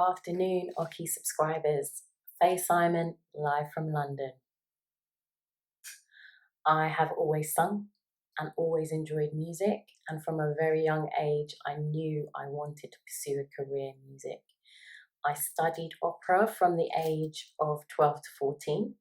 afternoon, Occhi subscribers. Fae Simon, live from London. I have always sung and always enjoyed music, and from a very young age, I knew I wanted to pursue a career in music. I studied opera from the age of 12 to 14,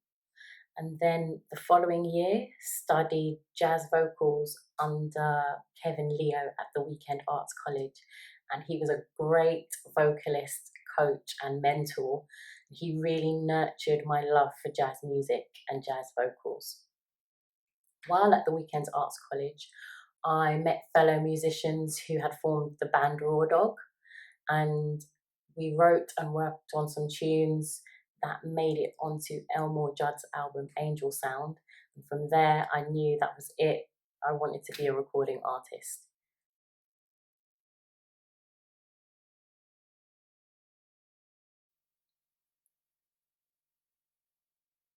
and then the following year studied jazz vocals under Kevin Leo at the Weekend Arts College, and he was a great vocalist, coach and mentor. He really nurtured my love for jazz music and jazz vocals. While at the Weekend Arts College, I met fellow musicians who had formed the band Raw Dog, and we wrote and worked on some tunes that made it onto Elmore Judd's album Angel Sound. And from there, I knew that was it. I wanted to be a recording artist.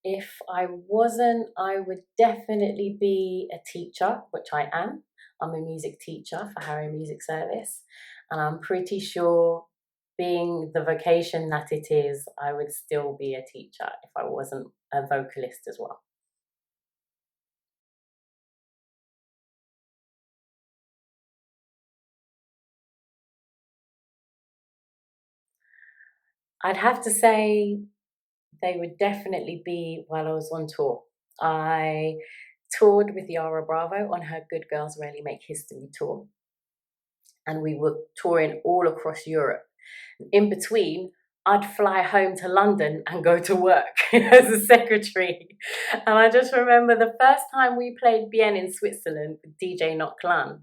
If I wasn't, I would definitely be a teacher, which I am. I'm a music teacher for Harrow Music Service, and I'm pretty sure, being the vocation that it is, I would still be a teacher if I wasn't a vocalist as well. I'd have to say they would definitely be while I was on tour. I toured with Yara Bravo on her Good Girls Rarely Make History tour, and we were touring all across Europe. In between, I'd fly home to London and go to work as a secretary. And I just remember the first time we played Bien in Switzerland with DJ Not Clan,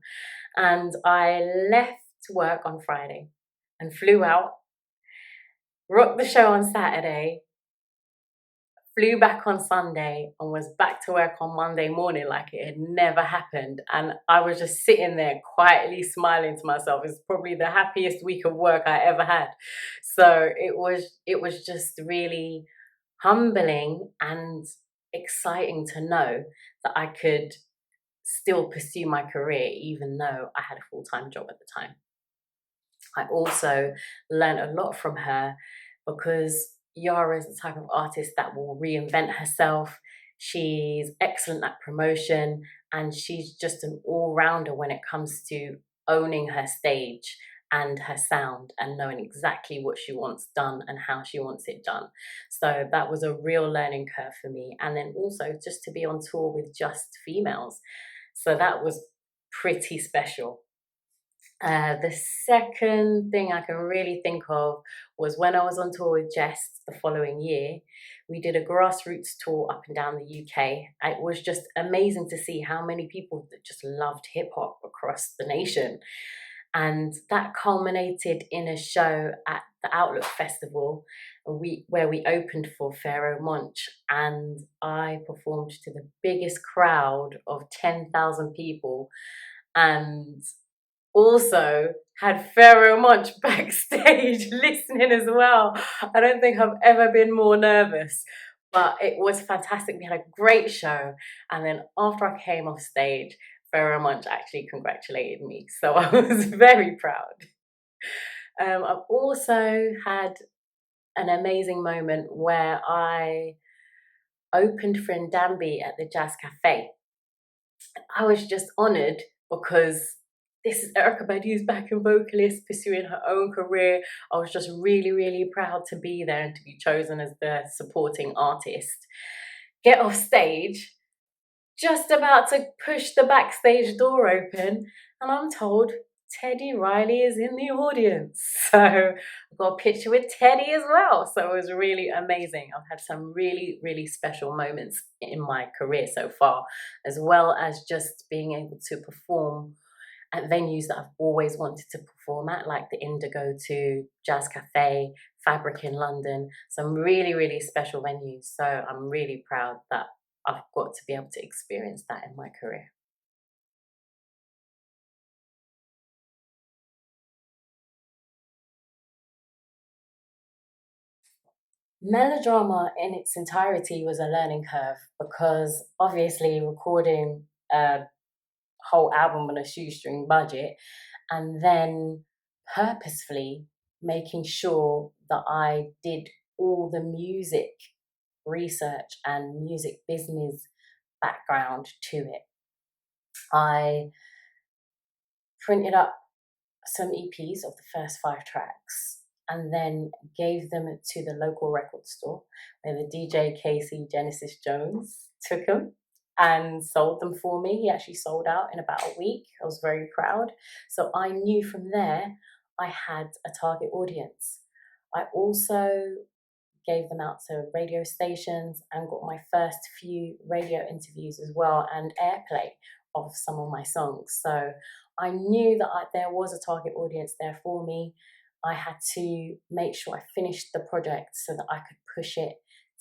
and I left work on Friday and flew out, rocked the show on Saturday, flew back on Sunday, and was back to work on Monday morning like it had never happened. And I was just sitting there quietly smiling to myself. It's probably the happiest week of work I ever had. So it was just really humbling and exciting to know that I could still pursue my career even though I had a full-time job at the time. I also learned a lot from her because Yara is the type of artist that will reinvent herself. She's excellent at promotion, and she's just an all-rounder when it comes to owning her stage and her sound and knowing exactly what she wants done and how she wants it done. So that was a real learning curve for me. And then also just to be on tour with just females. So that was pretty special. The second thing I can really think of was when I was on tour with Jess the following year. We did a grassroots tour up and down the UK. It was just amazing to see how many people that just loved hip hop across the nation. And that culminated in a show at the Outlook Festival where we opened for Pharaoh Monch, and I performed to the biggest crowd of 10,000 people, and also had Pharaoh Monch backstage listening as well. I don't think I've ever been more nervous, but it was fantastic. We had a great show, and then after I came off stage, Pharaoh Monch actually congratulated me, so I was very proud. I've also had an amazing moment where I opened for Ndambi at the Jazz Cafe. I was just honoured because this is Erykah Badu's backing vocalist pursuing her own career. I was just really, really proud to be there and to be chosen as the supporting artist. Get off stage, just about to push the backstage door open, and I'm told Teddy Riley is in the audience. So I got a picture with Teddy as well. So it was really amazing. I've had some really, really special moments in my career so far, as well as just being able to perform at venues that I've always wanted to perform at, like the Indigo 2, Jazz Cafe, Fabric in London. Some really, really special venues. So I'm really proud that I've got to be able to experience that in my career. Melodrama in its entirety was a learning curve because obviously recording a whole album on a shoestring budget and then purposefully making sure that I did all the music research and music business background to it. I printed up some EPs of the first 5 tracks and then gave them to the local record store where the DJ Casey Genesis Jones took them and sold them for me. He actually sold out in about a week. I was very proud. So I knew from there I had a target audience. I also gave them out to radio stations and got my first few radio interviews as well and airplay of some of my songs. So I knew that there was a target audience there for me. I had to make sure I finished the project so that I could push it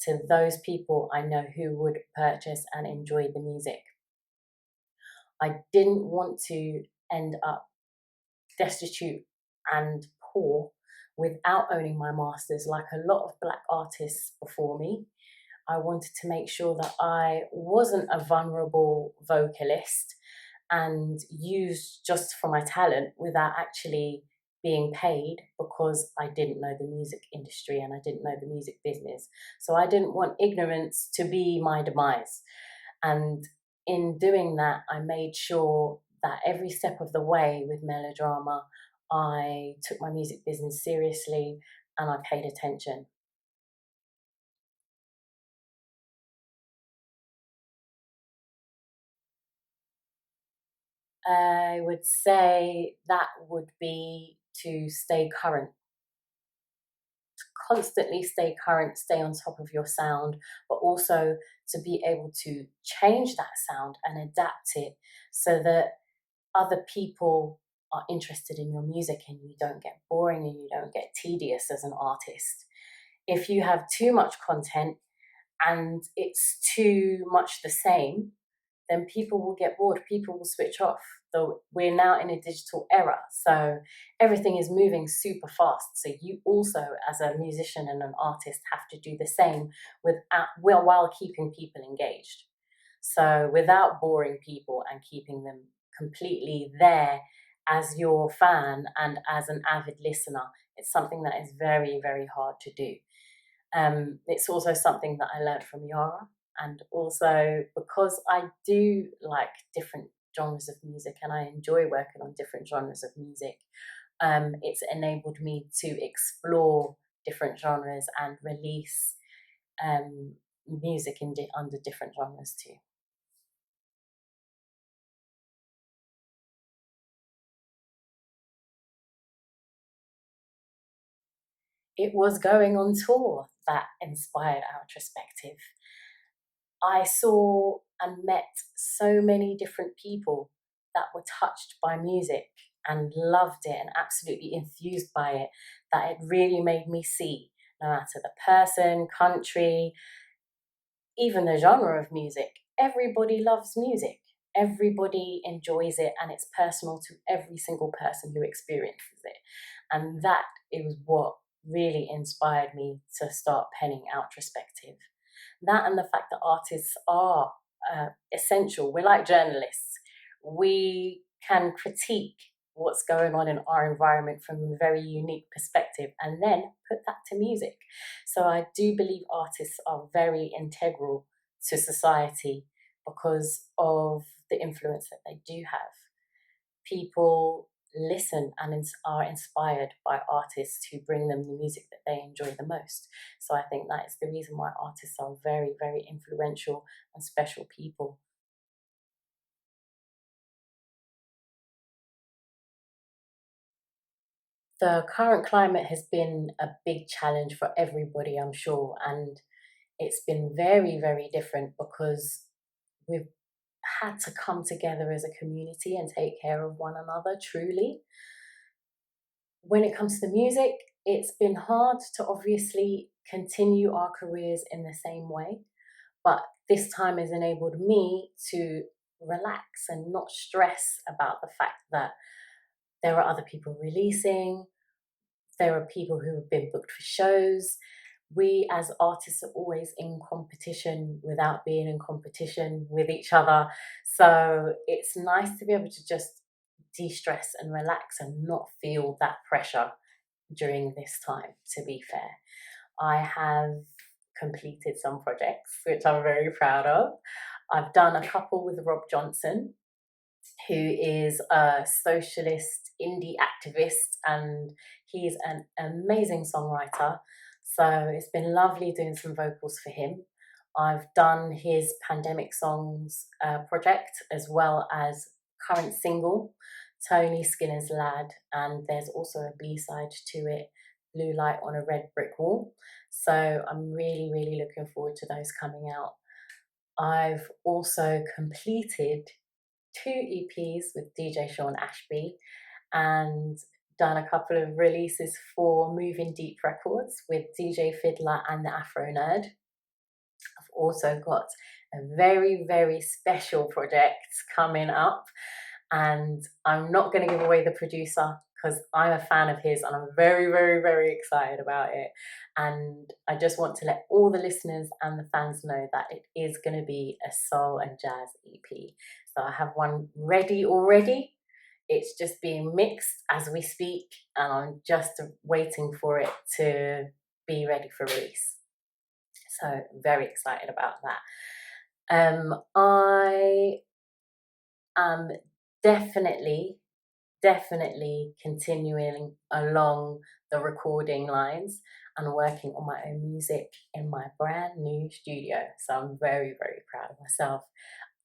to those people I know who would purchase and enjoy the music. I didn't want to end up destitute and poor without owning my masters like a lot of Black artists before me. I wanted to make sure that I wasn't a vulnerable vocalist and used just for my talent without actually being paid because I didn't know the music industry and I didn't know the music business. So I didn't want ignorance to be my demise. And in doing that, I made sure that every step of the way with Melodrama, I took my music business seriously and I paid attention. I would say that would be to stay current, constantly stay current, stay on top of your sound, but also to be able to change that sound and adapt it so that other people are interested in your music and you don't get boring and you don't get tedious as an artist. If you have too much content and it's too much the same, then people will get bored, people will switch off. Though we're now in a digital era, so everything is moving super fast. So you also, as a musician and an artist, have to do the same while keeping people engaged. So without boring people and keeping them completely there as your fan and as an avid listener, it's something that is very, very hard to do. It's also something that I learned from Yara, and also because I do like different genres of music and I enjoy working on different genres of music, it's enabled me to explore different genres and release music under different genres too. It was going on tour that inspired Outrospective. I saw and met so many different people that were touched by music and loved it and absolutely enthused by it, that it really made me see, no matter the person, country, even the genre of music, everybody loves music. Everybody enjoys it and it's personal to every single person who experiences it. And that is what really inspired me to start penning Outrospective. That and the fact that artists are essential. We're like journalists. We can critique what's going on in our environment from a very unique perspective and then put that to music. So I do believe artists are very integral to society because of the influence that they do have. People listen and are inspired by artists who bring them the music that they enjoy the most. So I think that is the reason why artists are very, very influential and special people. The current climate has been a big challenge for everybody, I'm sure, and it's been very, very different because we've had to come together as a community and take care of one another truly. When it comes to music, it's been hard to obviously continue our careers in the same way, but this time has enabled me to relax and not stress about the fact that there are other people releasing, there are people who have been booked for shows. We as artists are always in competition without being in competition with each other. So it's nice to be able to just de stress and relax and not feel that pressure during this time, to be fair. I have completed some projects, which I'm very proud of. I've done a couple with Rob Johnson, who is a socialist indie activist, and he's an amazing songwriter. So it's been lovely doing some vocals for him. I've done his Pandemic Songs project, as well as current single, Tony Skinner's Lad, and there's also a B-side to it, Blue Light on a Red Brick Wall. So I'm really, really looking forward to those coming out. I've also completed 2 EPs with DJ Sean Ashby and done a couple of releases for Moving Deep Records with DJ Fiddler and the Afro Nerd. I've also got a very, very special project coming up, and I'm not going to give away the producer because I'm a fan of his and I'm very, very, very excited about it. And I just want to let all the listeners and the fans know that it is going to be a soul and jazz EP. So I have one ready already. It's just being mixed as we speak, and I'm just waiting for it to be ready for release. So very excited about that. I am definitely continuing along the recording lines and working on my own music in my brand new studio. So I'm very, very proud of myself.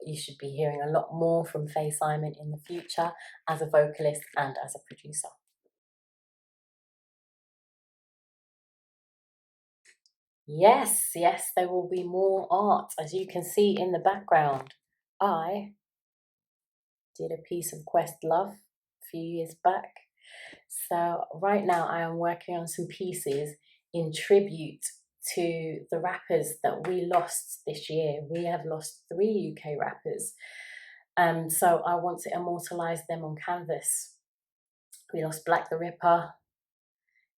You should be hearing a lot more from Fae Simon in the future as a vocalist and as a producer. Yes, there will be more art. As you can see in the background, I did a piece of Questlove a few years back. So right now I am working on some pieces in tribute to the rappers that we lost this year. We have lost 3 UK rappers. So I want to immortalise them on canvas. We lost Black the Ripper,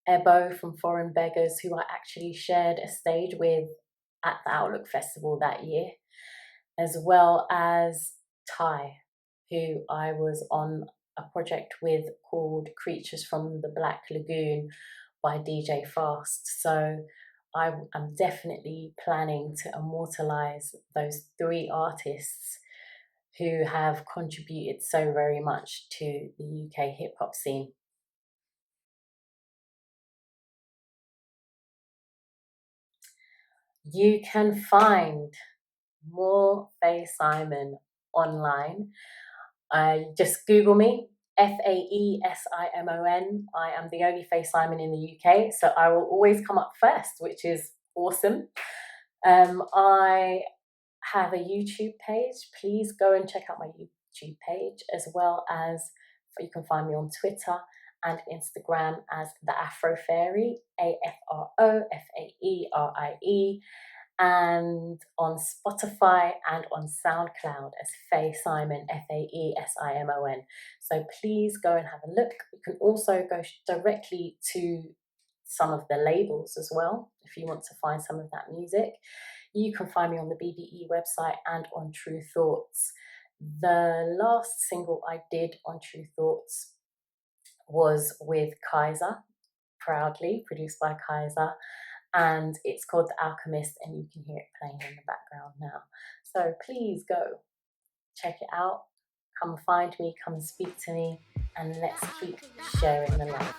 Ebo from Foreign Beggars, who I actually shared a stage with at the Outlook Festival that year, as well as Ty, who I was on a project with called Creatures from the Black Lagoon by DJ Fast. So I'm definitely planning to immortalise those 3 artists who have contributed so very much to the UK hip-hop scene. You can find more Fae Simon online. Just Google me, FAESIMON. I am the only Fae Simon in the UK, so I will always come up first, which is awesome. I have a YouTube page. Please go and check out my YouTube page, as well as you can find me on Twitter and Instagram as the Afro Fairy, AFROFAERIE, and on Spotify and on SoundCloud as Fae Simon, FAESIMON. So please go and have a look. You can also go directly to some of the labels as well if you want to find some of that music. You can find me on the BBE website and on True Thoughts. The last single I did on True Thoughts was with Kaiser, proudly produced by Kaiser, and it's called The Alchemist, and you can hear it playing in the background now. So please go check it out, come find me, come speak to me, and let's keep sharing the love.